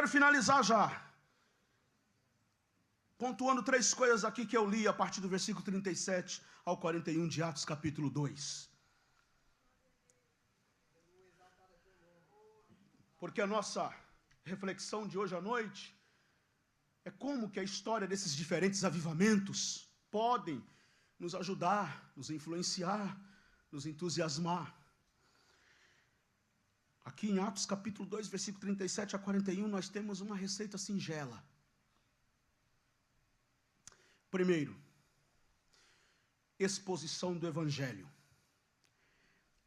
quero finalizar já, pontuando 3 coisas aqui que eu li a partir do versículo 37 ao 41 de Atos capítulo 2. Porque a nossa reflexão de hoje à noite é como que a história desses diferentes avivamentos podem nos ajudar, nos influenciar, nos entusiasmar. Aqui em Atos capítulo 2, versículo 37 a 41, nós temos uma receita singela. Primeiro, exposição do Evangelho.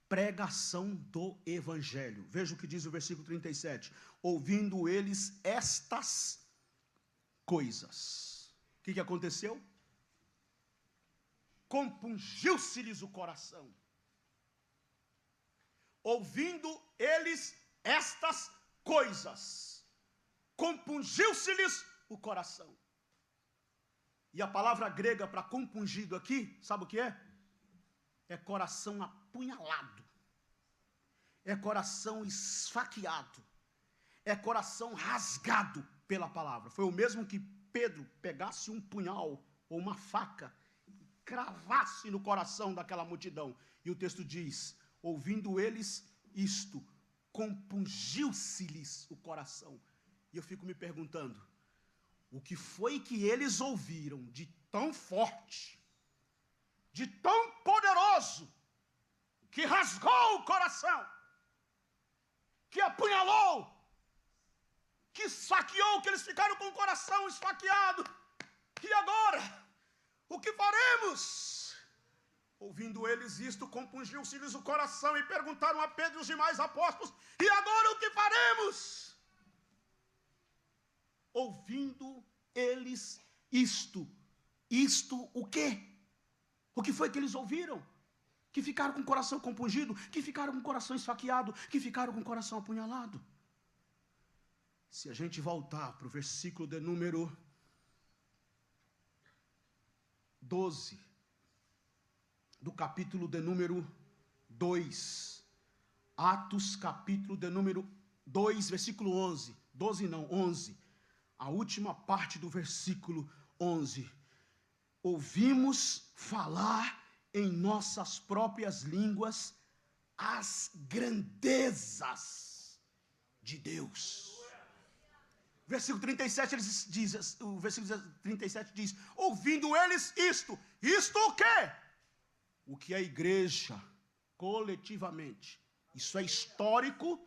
Pregação do Evangelho. Veja o que diz o versículo 37. Ouvindo eles estas coisas. O que aconteceu? Compungiu-se-lhes o coração. Ouvindo eles estas coisas, compungiu-se-lhes o coração. E a palavra grega para compungido aqui, sabe o que é? É coração apunhalado, é coração esfaqueado, é coração rasgado pela palavra. Foi o mesmo que Pedro pegasse um punhal ou uma faca e cravasse no coração daquela multidão. E o texto diz: ouvindo eles isto, compungiu-se-lhes o coração. E eu fico me perguntando, o que foi que eles ouviram de tão forte, de tão poderoso, que rasgou o coração, que apunhalou, que esfaqueou, que eles ficaram com o coração esfaqueado. E agora, o que faremos? Ouvindo eles isto, compungiu-se-lhes o coração e perguntaram a Pedro e os demais apóstolos: e agora o que faremos? Ouvindo eles isto o quê? O que foi que eles ouviram? Que ficaram com o coração compungido, que ficaram com o coração esfaqueado, que ficaram com o coração apunhalado. Se a gente voltar para o versículo de número 12, do capítulo de número 2, Atos capítulo de número 2, versículo 11, 12 não, 11, a última parte do versículo 11, ouvimos falar em nossas próprias línguas as grandezas de Deus. Versículo 37, o versículo 37 diz: ouvindo eles isto o quê? O que a igreja, coletivamente, isso é histórico,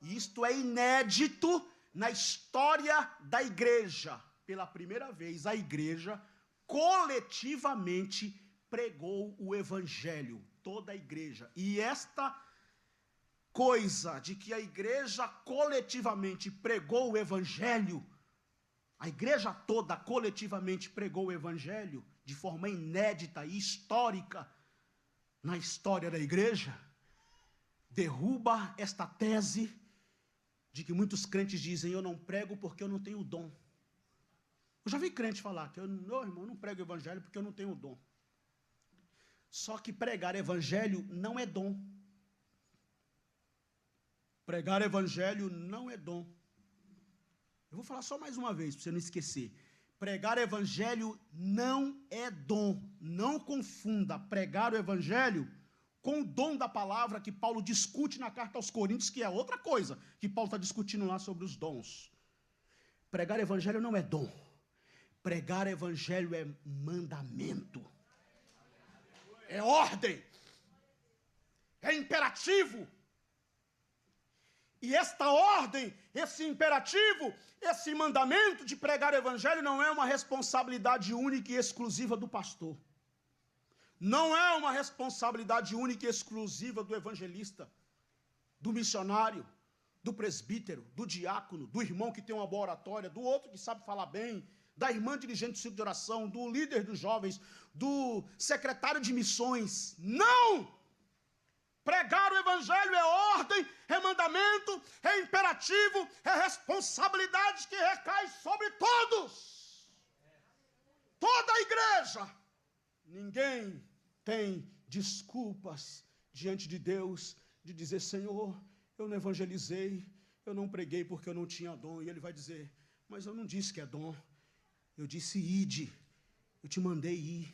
isto é inédito na história da igreja. Pela primeira vez, a igreja coletivamente pregou o Evangelho, toda a igreja. E esta coisa de que a igreja coletivamente pregou o Evangelho, a igreja toda coletivamente pregou o Evangelho de forma inédita e histórica na história da igreja, derruba esta tese de que muitos crentes dizem: eu não prego porque eu não tenho dom. Eu já vi crente falar que irmão, eu não prego o Evangelho porque eu não tenho dom. Só que pregar Evangelho não é dom. Pregar Evangelho não é dom. Eu vou falar só mais uma vez, para você não esquecer. Pregar Evangelho não é dom. Não confunda pregar o Evangelho com o dom da palavra que Paulo discute na carta aos Coríntios, que é outra coisa que Paulo está discutindo lá sobre os dons. Pregar Evangelho não é dom. Pregar Evangelho é mandamento. É ordem. É imperativo. E esta ordem, esse imperativo, esse mandamento de pregar o Evangelho não é uma responsabilidade única e exclusiva do pastor. Não é uma responsabilidade única e exclusiva do evangelista, do missionário, do presbítero, do diácono, do irmão que tem uma boa oratória, do outro que sabe falar bem, da irmã dirigente do círculo de oração, do líder dos jovens, do secretário de missões. Não! Pregar o Evangelho é ordem, é mandamento, é imperativo, é responsabilidade que recai sobre todos. Toda a igreja. Ninguém tem desculpas diante de Deus de dizer: Senhor, eu não evangelizei, eu não preguei porque eu não tinha dom. E ele vai dizer, mas eu não disse que é dom. Eu disse, ide, eu te mandei ir.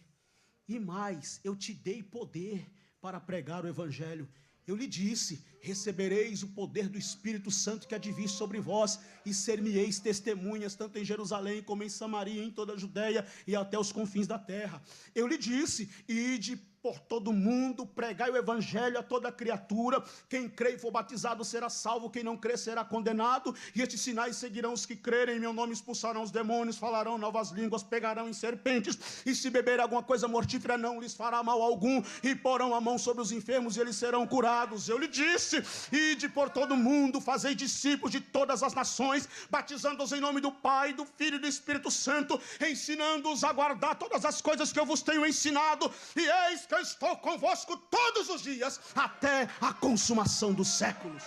E mais, eu te dei poder para pregar o evangelho. Eu lhe disse, recebereis o poder do Espírito Santo que há de vir sobre vós, e ser-me-eis testemunhas, tanto em Jerusalém, como em Samaria, em toda a Judéia, e até os confins da terra. Eu lhe disse, ide por todo mundo, pregai o evangelho a toda criatura, quem crê e for batizado será salvo, quem não crê será condenado, e estes sinais seguirão os que crerem, em meu nome expulsarão os demônios, falarão novas línguas, pegarão em serpentes, e se beber alguma coisa mortífera não lhes fará mal algum, e porão a mão sobre os enfermos e eles serão curados. Eu lhe disse, ide por todo mundo, fazei discípulos de todas as nações, batizando-os em nome do Pai, do Filho e do Espírito Santo, ensinando-os a guardar todas as coisas que eu vos tenho ensinado, e eis que eu estou convosco todos os dias, até a consumação dos séculos.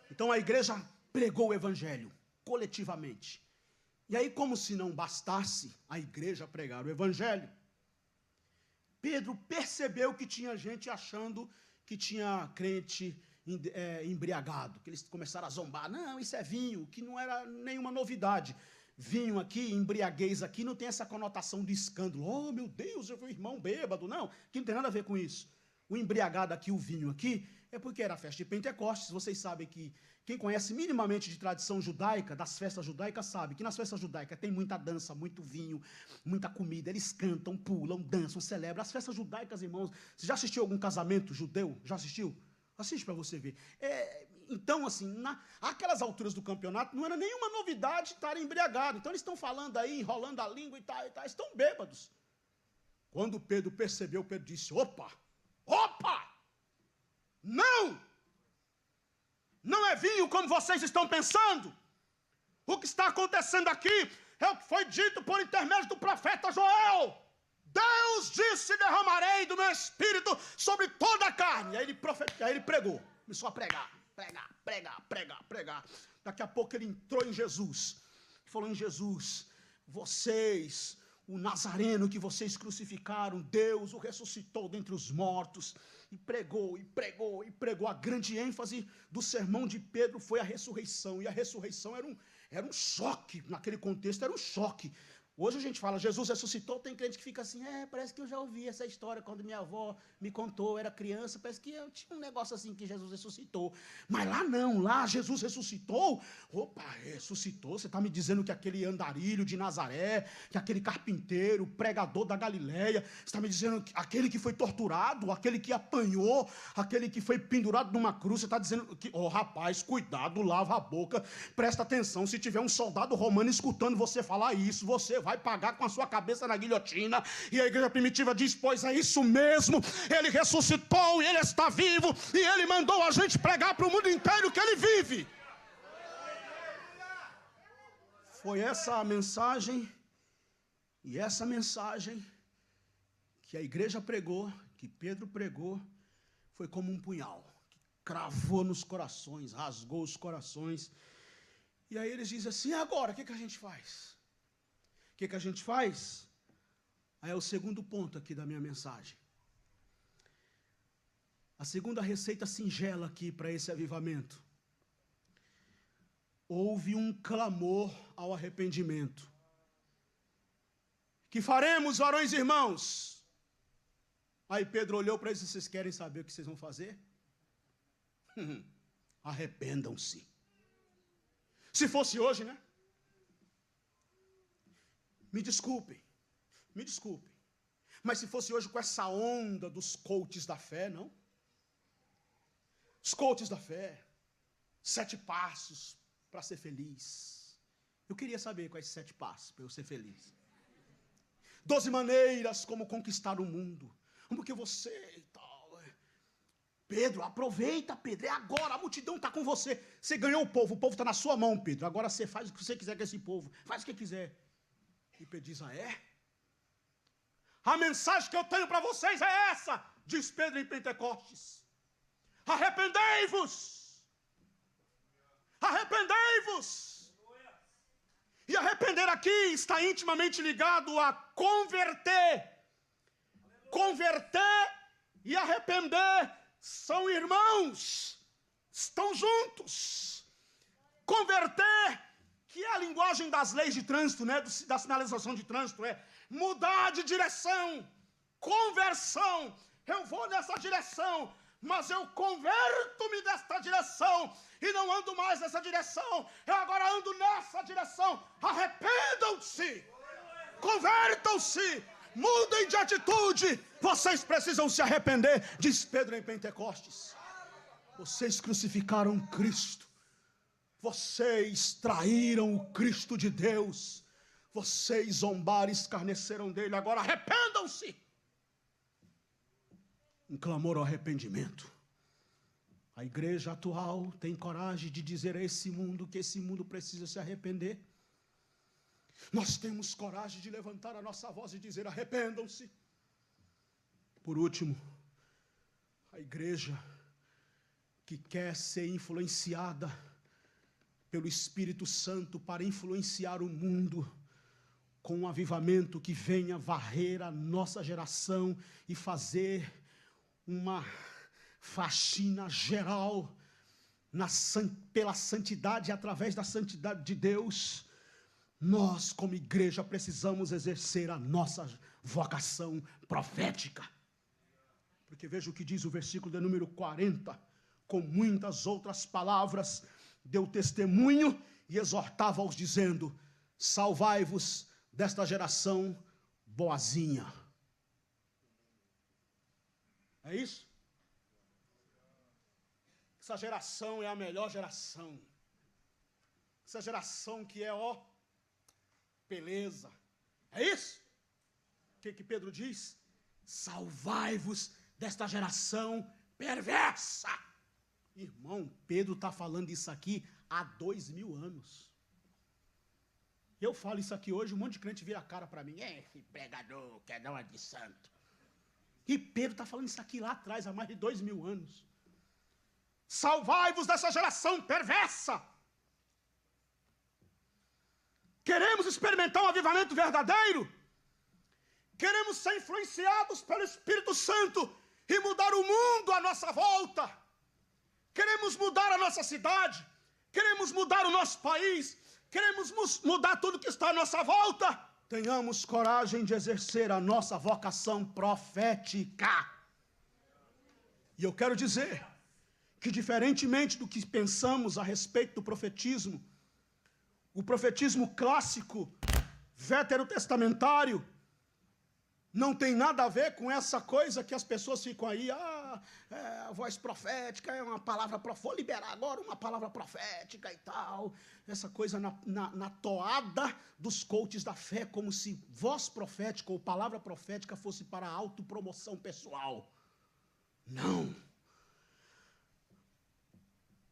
Então a igreja pregou o evangelho, coletivamente. E aí, como se não bastasse a igreja pregar o evangelho, Pedro percebeu que tinha gente achando que tinha crente embriagado, que eles começaram a zombar. Não, isso é vinho, que não era nenhuma novidade. Vinho aqui, embriaguez aqui, não tem essa conotação de escândalo. Oh, meu Deus, eu fui irmão bêbado. Não, que não tem nada a ver com isso. O embriagado aqui, o vinho aqui, é porque era a festa de Pentecostes. Vocês sabem que quem conhece minimamente de tradição judaica, das festas judaicas, sabe que nas festas judaicas tem muita dança, muito vinho, muita comida. Eles cantam, pulam, dançam, celebram. As festas judaicas, irmãos, você já assistiu algum casamento judeu? Já assistiu? Assiste para você ver. Então, assim, aquelas alturas do campeonato, não era nenhuma novidade estar embriagado. Então, eles estão falando aí, enrolando a língua e tal, estão bêbados. Quando Pedro percebeu, Pedro disse, opa, não é vinho como vocês estão pensando. O que está acontecendo aqui é o que foi dito por intermédio do profeta Joel. Deus disse, derramarei do meu espírito sobre toda a carne. Aí ele pregou, começou a pregar. Daqui a pouco ele entrou em Jesus. Falou em Jesus, vocês, o Nazareno que vocês crucificaram, Deus o ressuscitou dentre os mortos. E pregou. A grande ênfase do sermão de Pedro foi a ressurreição. E a ressurreição era um choque, naquele contexto era um choque. Hoje a gente fala, Jesus ressuscitou, tem crente que fica assim, parece que eu já ouvi essa história quando minha avó me contou, eu era criança, parece que eu tinha um negócio assim que Jesus ressuscitou. Mas lá não, lá Jesus ressuscitou. Ressuscitou, você está me dizendo que aquele andarilho de Nazaré, que aquele carpinteiro, pregador da Galileia, você está me dizendo que aquele que foi torturado, aquele que apanhou, aquele que foi pendurado numa cruz, você está dizendo que, rapaz, cuidado, lava a boca, presta atenção, se tiver um soldado romano escutando você falar isso, você vai pagar com a sua cabeça na guilhotina. E a igreja primitiva diz, pois é isso mesmo, ele ressuscitou e ele está vivo, e ele mandou a gente pregar para o mundo inteiro que ele vive. Foi essa a mensagem, e essa mensagem que a igreja pregou, que Pedro pregou, foi como um punhal, que cravou nos corações, rasgou os corações. E aí eles dizem assim, agora, o que a gente faz? O que a gente faz? Aí é o segundo ponto aqui da minha mensagem. A segunda receita singela aqui para esse avivamento. Houve um clamor ao arrependimento. Que faremos, varões e irmãos? Aí Pedro olhou para eles e disse, vocês querem saber o que vocês vão fazer? Arrependam-se. Se fosse hoje, né? Me desculpem, mas se fosse hoje com essa onda dos coaches da fé, não? Os coaches da fé, 7 passos para ser feliz. Eu queria saber quais 7 passos para eu ser feliz. 12 maneiras como conquistar o mundo. Porque você e tal. Pedro, aproveita, Pedro, é agora, a multidão está com você. Você ganhou o povo está na sua mão, Pedro. Agora você faz o que você quiser com esse povo, faz o que quiser. E Pedro diz, a mensagem que eu tenho para vocês é essa, diz Pedro em Pentecostes. Arrependei-vos. E arrepender aqui está intimamente ligado a converter. Converter e arrepender são irmãos. estão juntos. Converter, que é a linguagem das leis de trânsito, né? Da sinalização de trânsito, é mudar de direção, conversão. Eu vou nessa direção, mas eu converto-me desta direção e não ando mais nessa direção, eu agora ando nessa direção. Arrependam-se, convertam-se, mudem de atitude. Vocês precisam se arrepender, diz Pedro em Pentecostes. Vocês crucificaram Cristo, vocês traíram o Cristo de Deus, vocês zombaram, escarneceram dele, agora arrependam-se. Um clamor ao arrependimento. A igreja atual tem coragem de dizer a esse mundo que esse mundo precisa se arrepender? Nós temos coragem de levantar a nossa voz e dizer: arrependam-se? Por último, a igreja que quer ser influenciada pelo Espírito Santo para influenciar o mundo com um avivamento que venha varrer a nossa geração e fazer uma faxina geral pela santidade, através da santidade de Deus. Nós, como igreja, precisamos exercer a nossa vocação profética. Porque veja o que diz o versículo de número 40, com muitas outras palavras, deu testemunho e exortava-os dizendo: salvai-vos desta geração boazinha. É isso? Essa geração é a melhor geração. Essa geração que é, beleza. É isso? O que Pedro diz? Salvai-vos desta geração perversa. Irmão, Pedro está falando isso aqui há 2000 anos. Eu falo isso aqui hoje, um monte de crente vira a cara para mim. Esse pregador quer dar uma de santo. E Pedro está falando isso aqui lá atrás, há mais de 2000 anos. Salvai-vos dessa geração perversa. Queremos experimentar um avivamento verdadeiro? Queremos ser influenciados pelo Espírito Santo e mudar o mundo à nossa volta? Queremos mudar a nossa cidade? Queremos mudar o nosso país? Queremos mudar tudo que está à nossa volta? Tenhamos coragem de exercer a nossa vocação profética. E eu quero dizer que, diferentemente do que pensamos a respeito do profetismo, o profetismo clássico, veterotestamentário, não tem nada a ver com essa coisa que as pessoas ficam aí, a voz profética é uma palavra profética, vou liberar agora uma palavra profética e tal. Essa coisa na toada dos coaches da fé, como se voz profética ou palavra profética fosse para autopromoção pessoal. Não.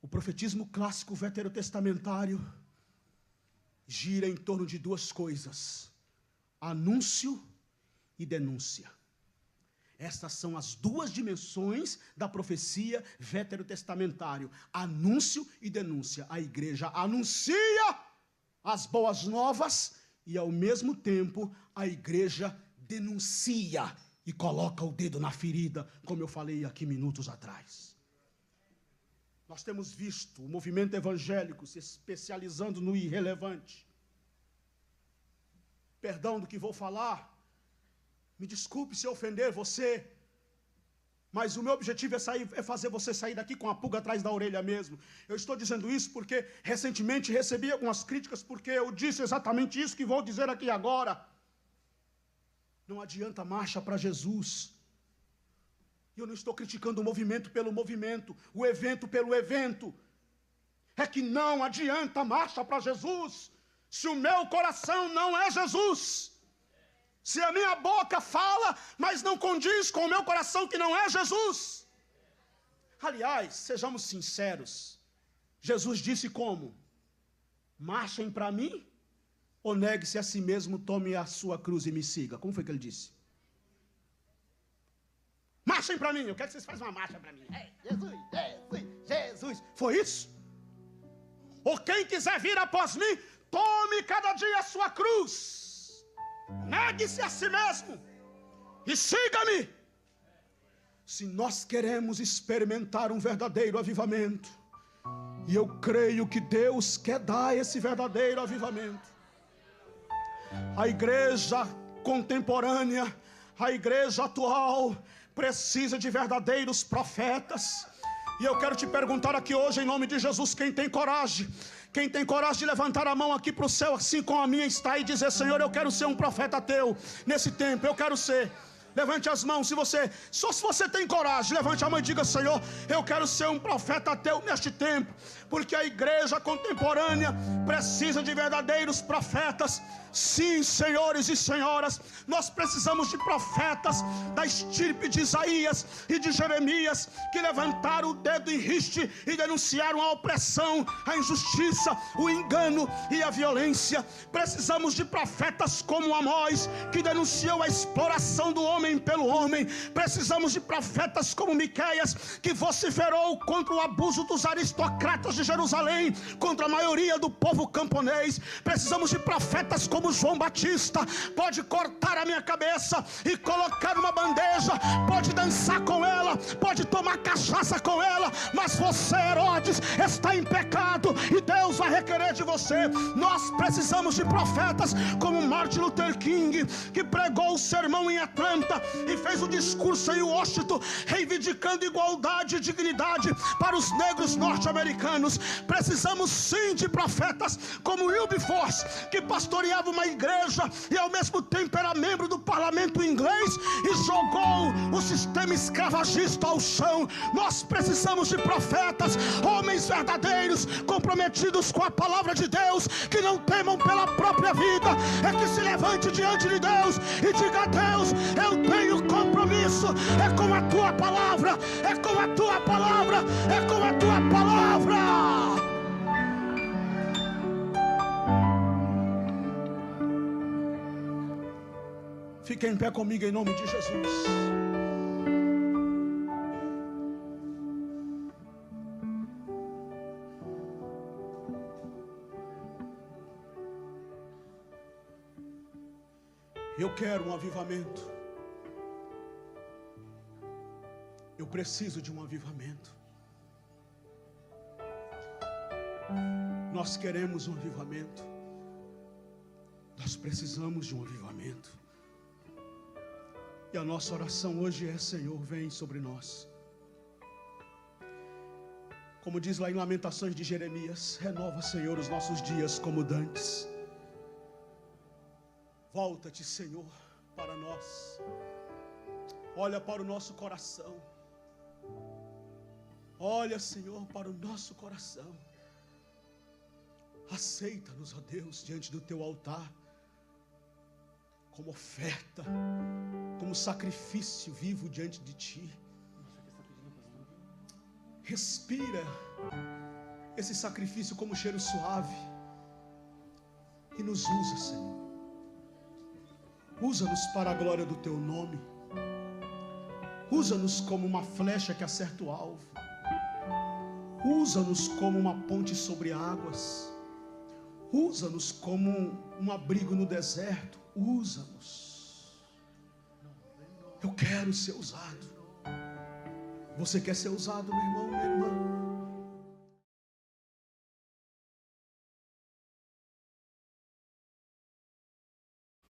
O profetismo clássico veterotestamentário gira em torno de duas coisas: anúncio e denúncia. Estas são as duas dimensões da profecia veterotestamentária: anúncio e denúncia. A igreja anuncia as boas novas e, ao mesmo tempo, a igreja denuncia e coloca o dedo na ferida, como eu falei aqui minutos atrás. Nós temos visto o movimento evangélico se especializando no irrelevante. Perdão do que vou falar, me desculpe se eu ofender você, mas o meu objetivo é fazer você sair daqui com a pulga atrás da orelha mesmo. Eu estou dizendo isso porque recentemente recebi algumas críticas porque eu disse exatamente isso que vou dizer aqui agora. Não adianta marcha para Jesus. Eu não estou criticando o movimento pelo movimento, o evento pelo evento. É que não adianta marcha para Jesus se o meu coração não é Jesus. Se a minha boca fala, mas não condiz com o meu coração que não é Jesus. Aliás, sejamos sinceros, Jesus disse como? Marchem para mim, ou negue-se a si mesmo, tome a sua cruz e me siga. Como foi que ele disse? Marchem para mim, eu quero que vocês façam uma marcha para mim. Jesus, Jesus, Jesus. Foi isso? Ou quem quiser vir após mim, tome cada dia a sua cruz. Negue-se a si mesmo e siga-me. Se nós queremos experimentar um verdadeiro avivamento, E eu creio que Deus quer dar esse verdadeiro avivamento. A igreja contemporânea, a igreja atual, precisa de verdadeiros profetas. E eu quero te perguntar aqui hoje, em nome de Jesus, quem tem coragem de levantar a mão aqui para o céu, assim como a minha está, e dizer: Senhor, eu quero ser um profeta teu nesse tempo, eu quero ser. Levante as mãos, se você tem coragem, levante a mão e diga: Senhor, eu quero ser um profeta teu neste tempo, porque a igreja contemporânea precisa de verdadeiros profetas. Sim, senhores e senhoras, nós precisamos de profetas da estirpe de Isaías e de Jeremias, que levantaram o dedo em riste e denunciaram a opressão, a injustiça, o engano e a violência. Precisamos de profetas como Amós, que denunciou a exploração do homem pelo homem. Precisamos de profetas como Miqueias, que vociferou contra o abuso dos aristocratas de Jerusalém, contra a maioria do povo camponês. Precisamos de profetas como João Batista. Pode cortar a minha cabeça e colocar numa bandeja, pode dançar com ela, pode tomar cachaça com ela, mas você, Herodes, está em pecado e Deus vai requerer de você. Nós precisamos de profetas como Martin Luther King, que pregou o sermão em Atlanta e fez um discurso em Washington, reivindicando igualdade e dignidade para os negros norte-americanos. Precisamos sim de profetas como Wilberforce, que pastoreava uma igreja e ao mesmo tempo era membro do parlamento inglês e jogou o sistema escravagista ao chão. Nós precisamos de profetas, homens verdadeiros, comprometidos com a palavra de Deus, que não temam pela própria vida, é que se levante diante de Deus e diga: Deus, eu tenho compromisso, é com a tua palavra, é com a tua palavra, é com a tua palavra. Fique em pé comigo em nome de Jesus. Eu quero um avivamento. Eu preciso de um avivamento. Nós queremos um avivamento. Nós precisamos de um avivamento. E a nossa oração hoje é: Senhor, vem sobre nós. Como diz lá em Lamentações de Jeremias: renova, Senhor, os nossos dias como dantes. Volta-te, Senhor, para nós. Olha para o nosso coração. Olha, Senhor, para o nosso coração. Aceita-nos, ó Deus, diante do teu altar, como oferta, como sacrifício vivo diante de ti. Respira esse sacrifício como cheiro suave e nos usa, Senhor. Usa-nos para a glória do teu nome. Usa-nos como uma flecha que acerta o alvo. Usa-nos como uma ponte sobre águas. Usa-nos como um abrigo no deserto. Usa-nos. Eu quero ser usado. Você quer ser usado, meu irmão, minha irmã?